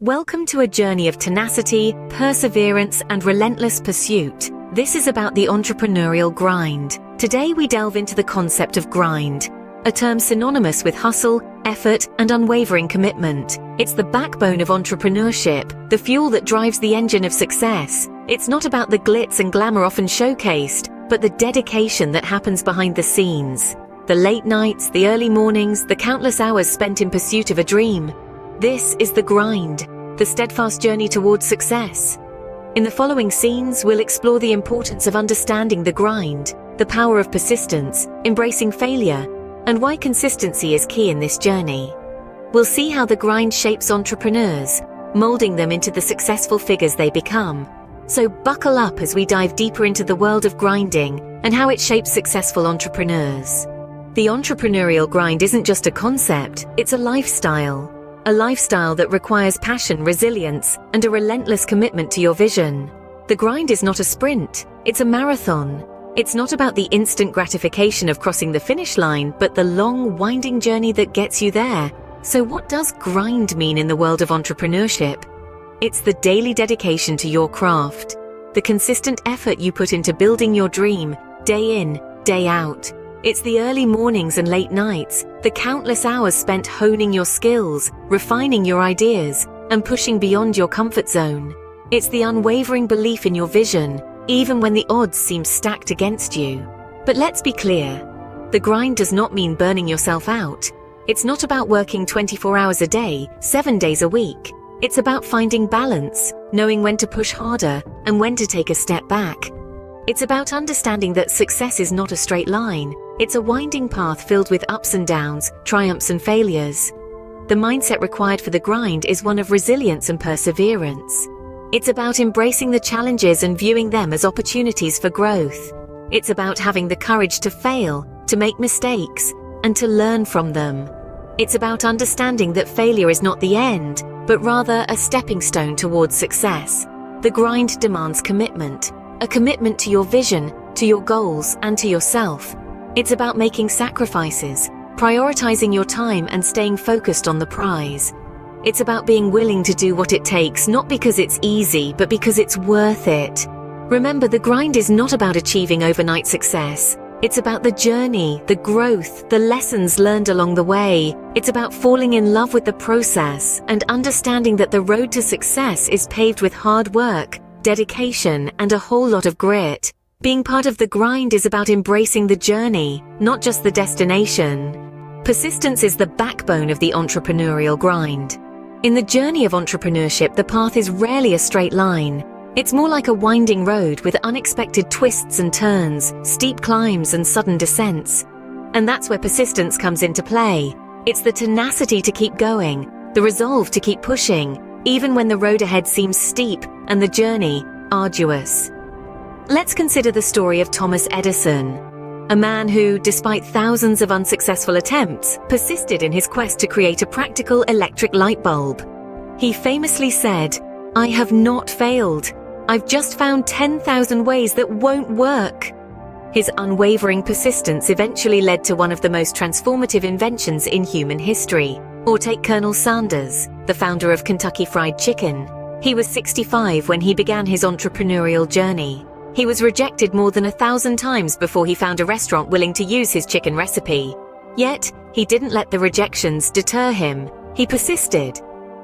Welcome to a journey of tenacity, perseverance, and relentless pursuit. This is about the entrepreneurial grind. Today we delve into the concept of grind, a term synonymous with hustle, effort, and unwavering commitment. It's the backbone of entrepreneurship, the fuel that drives the engine of success. It's not about the glitz and glamour often showcased, but the dedication that happens behind the scenes. The late nights, the early mornings, the countless hours spent in pursuit of a dream. This is the grind, the steadfast journey towards success. In the following scenes, we'll explore the importance of understanding the grind, the power of persistence, embracing failure, and why consistency is key in this journey. We'll see how the grind shapes entrepreneurs, molding them into the successful figures they become. So buckle up as we dive deeper into the world of grinding and how it shapes successful entrepreneurs. The entrepreneurial grind isn't just a concept, it's a lifestyle. A lifestyle that requires passion, resilience, and a relentless commitment to your vision. The grind is not a sprint, it's a marathon. It's not about the instant gratification of crossing the finish line, but the long, winding journey that gets you there. So what does grind mean in the world of entrepreneurship? It's the daily dedication to your craft, the consistent effort you put into building your dream, day in, day out. It's the early mornings and late nights, the countless hours spent honing your skills, refining your ideas, and pushing beyond your comfort zone. It's the unwavering belief in your vision, even when the odds seem stacked against you. But let's be clear, the grind does not mean burning yourself out. It's not about working 24 hours a day, 7 days a week. It's about finding balance, knowing when to push harder and when to take a step back. It's about understanding that success is not a straight line. It's a winding path filled with ups and downs, triumphs and failures. The mindset required for the grind is one of resilience and perseverance. It's about embracing the challenges and viewing them as opportunities for growth. It's about having the courage to fail, to make mistakes, and to learn from them. It's about understanding that failure is not the end, but rather a stepping stone towards success. The grind demands commitment, a commitment to your vision, to your goals, and to yourself. It's about making sacrifices, prioritizing your time, and staying focused on the prize. It's about being willing to do what it takes, not because it's easy, but because it's worth it. Remember, the grind is not about achieving overnight success. It's about the journey, the growth, the lessons learned along the way. It's about falling in love with the process and understanding that the road to success is paved with hard work, dedication, and a whole lot of grit. Being part of the grind is about embracing the journey, not just the destination. Persistence is the backbone of the entrepreneurial grind. In the journey of entrepreneurship, the path is rarely a straight line. It's more like a winding road with unexpected twists and turns, steep climbs and sudden descents. And that's where persistence comes into play. It's the tenacity to keep going, the resolve to keep pushing, even when the road ahead seems steep and the journey arduous. Let's consider the story of Thomas Edison, a man who, despite thousands of unsuccessful attempts, persisted in his quest to create a practical electric light bulb. He famously said, "I have not failed. I've just found 10,000 ways that won't work." His unwavering persistence eventually led to one of the most transformative inventions in human history. Or take Colonel Sanders, the founder of Kentucky Fried Chicken. He was 65 when he began his entrepreneurial journey. He was rejected more than 1,000 times before he found a restaurant willing to use his chicken recipe. Yet, he didn't let the rejections deter him. He persisted.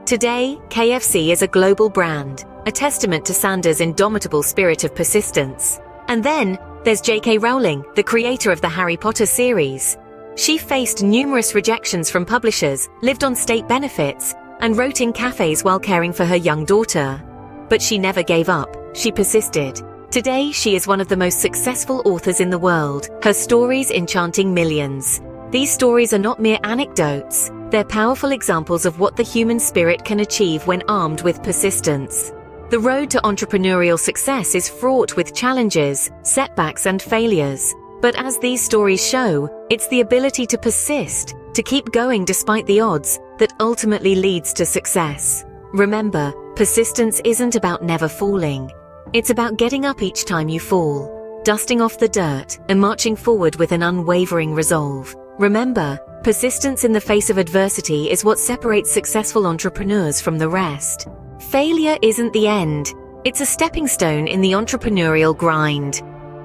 Today, KFC is a global brand, a testament to Sanders' indomitable spirit of persistence. And then, there's J.K. Rowling, the creator of the Harry Potter series. She faced numerous rejections from publishers, lived on state benefits, and wrote in cafes while caring for her young daughter. But she never gave up. She persisted. Today, she is one of the most successful authors in the world, her stories enchanting millions. These stories are not mere anecdotes. They're powerful examples of what the human spirit can achieve when armed with persistence. The road to entrepreneurial success is fraught with challenges, setbacks, and failures. But as these stories show, it's the ability to persist, to keep going despite the odds, that ultimately leads to success. Remember, persistence isn't about never falling. It's about getting up each time you fall, dusting off the dirt, and marching forward with an unwavering resolve. Remember, Persistence in the face of adversity is what separates successful entrepreneurs from the rest. Failure isn't the end. It's a stepping stone in the entrepreneurial grind.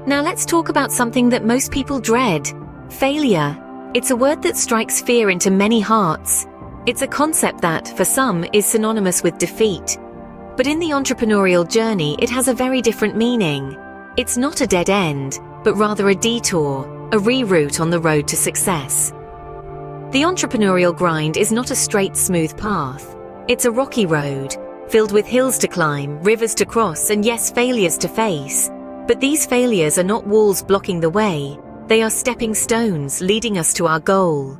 Now let's talk about something that most people dread: failure. It's a word that strikes fear into many hearts. It's a concept that, for some, is synonymous with defeat. But in the entrepreneurial journey, it has a very different meaning. It's not a dead end, but rather a detour, a reroute on the road to success. The entrepreneurial grind is not a straight, smooth path. It's a rocky road, filled with hills to climb, rivers to cross, and yes, failures to face. But these failures are not walls blocking the way. They are stepping stones leading us to our goal.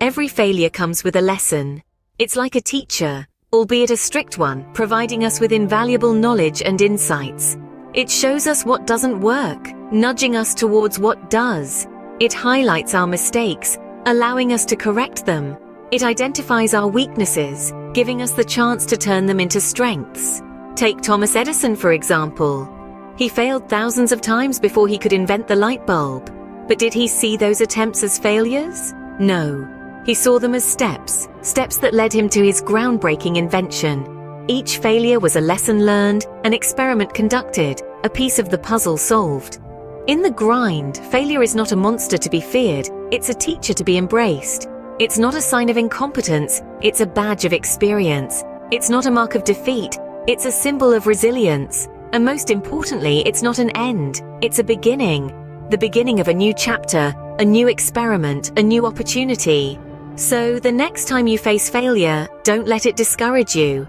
Every failure comes with a lesson. It's like a teacher, albeit a strict one, providing us with invaluable knowledge and insights. It shows us what doesn't work, nudging us towards what does. It highlights our mistakes, allowing us to correct them. It identifies our weaknesses, giving us the chance to turn them into strengths. Take Thomas Edison, for example. He failed thousands of times before he could invent the light bulb. But did he see those attempts as failures? No. He saw them as steps that led him to his groundbreaking invention. Each failure was a lesson learned, an experiment conducted, a piece of the puzzle solved. In the grind, failure is not a monster to be feared, it's a teacher to be embraced. It's not a sign of incompetence, it's a badge of experience. It's not a mark of defeat, it's a symbol of resilience. And most importantly, it's not an end, it's a beginning. The beginning of a new chapter, a new experiment, a new opportunity. So the next time you face failure, don't let it discourage you.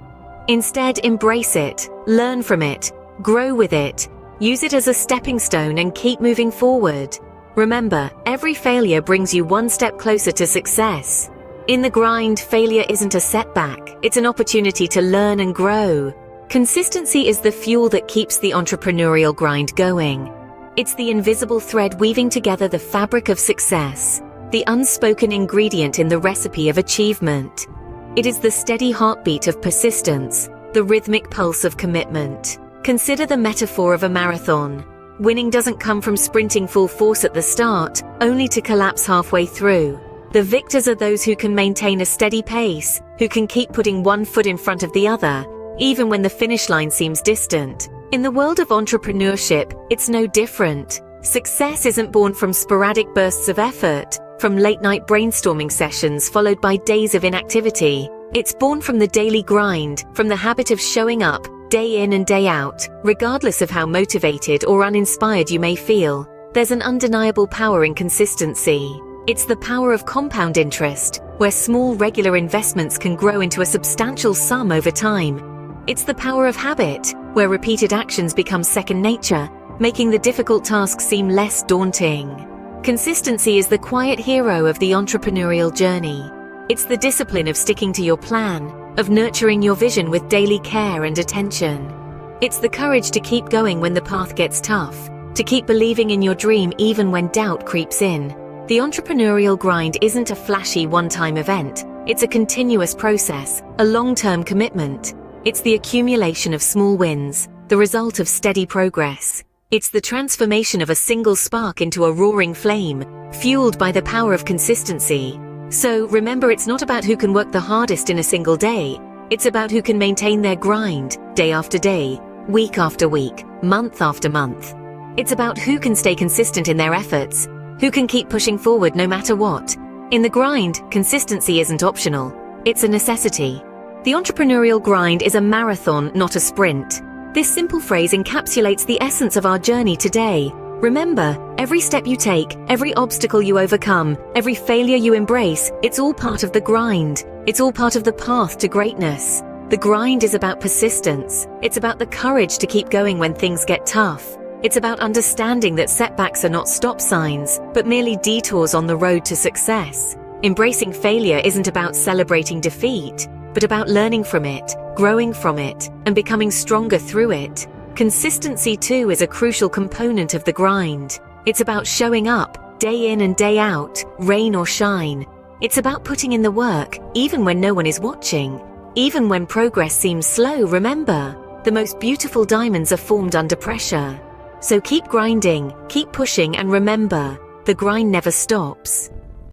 Instead, embrace it, learn from it, grow with it, use it as a stepping stone and keep moving forward. Remember, every failure brings you one step closer to success. In the grind, failure isn't a setback, it's an opportunity to learn and grow. Consistency is the fuel that keeps the entrepreneurial grind going. It's the invisible thread weaving together the fabric of success, the unspoken ingredient in the recipe of achievement. It is the steady heartbeat of persistence, the rhythmic pulse of commitment. Consider the metaphor of a marathon. Winning doesn't come from sprinting full force at the start, only to collapse halfway through. The victors are those who can maintain a steady pace, who can keep putting one foot in front of the other, even when the finish line seems distant. In the world of entrepreneurship, it's no different. Success isn't born from sporadic bursts of effort, from late-night brainstorming sessions followed by days of inactivity. It's born from the daily grind, from the habit of showing up, day in and day out, regardless of how motivated or uninspired you may feel. There's an undeniable power in consistency. It's the power of compound interest, where small regular investments can grow into a substantial sum over time. It's the power of habit, where repeated actions become second nature, making the difficult tasks seem less daunting. Consistency is the quiet hero of the entrepreneurial journey. It's the discipline of sticking to your plan, of nurturing your vision with daily care and attention. It's the courage to keep going when the path gets tough, to keep believing in your dream even when doubt creeps in. The entrepreneurial grind isn't a flashy one-time event. It's a continuous process, a long-term commitment. It's the accumulation of small wins, the result of steady progress. It's the transformation of a single spark into a roaring flame, fueled by the power of consistency. So remember, it's not about who can work the hardest in a single day. It's about who can maintain their grind, day after day, week after week, month after month. It's about who can stay consistent in their efforts, who can keep pushing forward no matter what. In the grind, consistency isn't optional. It's a necessity. The entrepreneurial grind is a marathon, not a sprint. This simple phrase encapsulates the essence of our journey today. Remember, every step you take, every obstacle you overcome, every failure you embrace, it's all part of the grind. It's all part of the path to greatness. The grind is about persistence. It's about the courage to keep going when things get tough. It's about understanding that setbacks are not stop signs, but merely detours on the road to success. Embracing failure isn't about celebrating defeat, but about learning from it, growing from it, and becoming stronger through it. Consistency, too, is a crucial component of the grind. It's about showing up, day in and day out, rain or shine. It's about putting in the work, even when no one is watching. Even when progress seems slow, remember, the most beautiful diamonds are formed under pressure. So keep grinding, keep pushing, and remember, the grind never stops.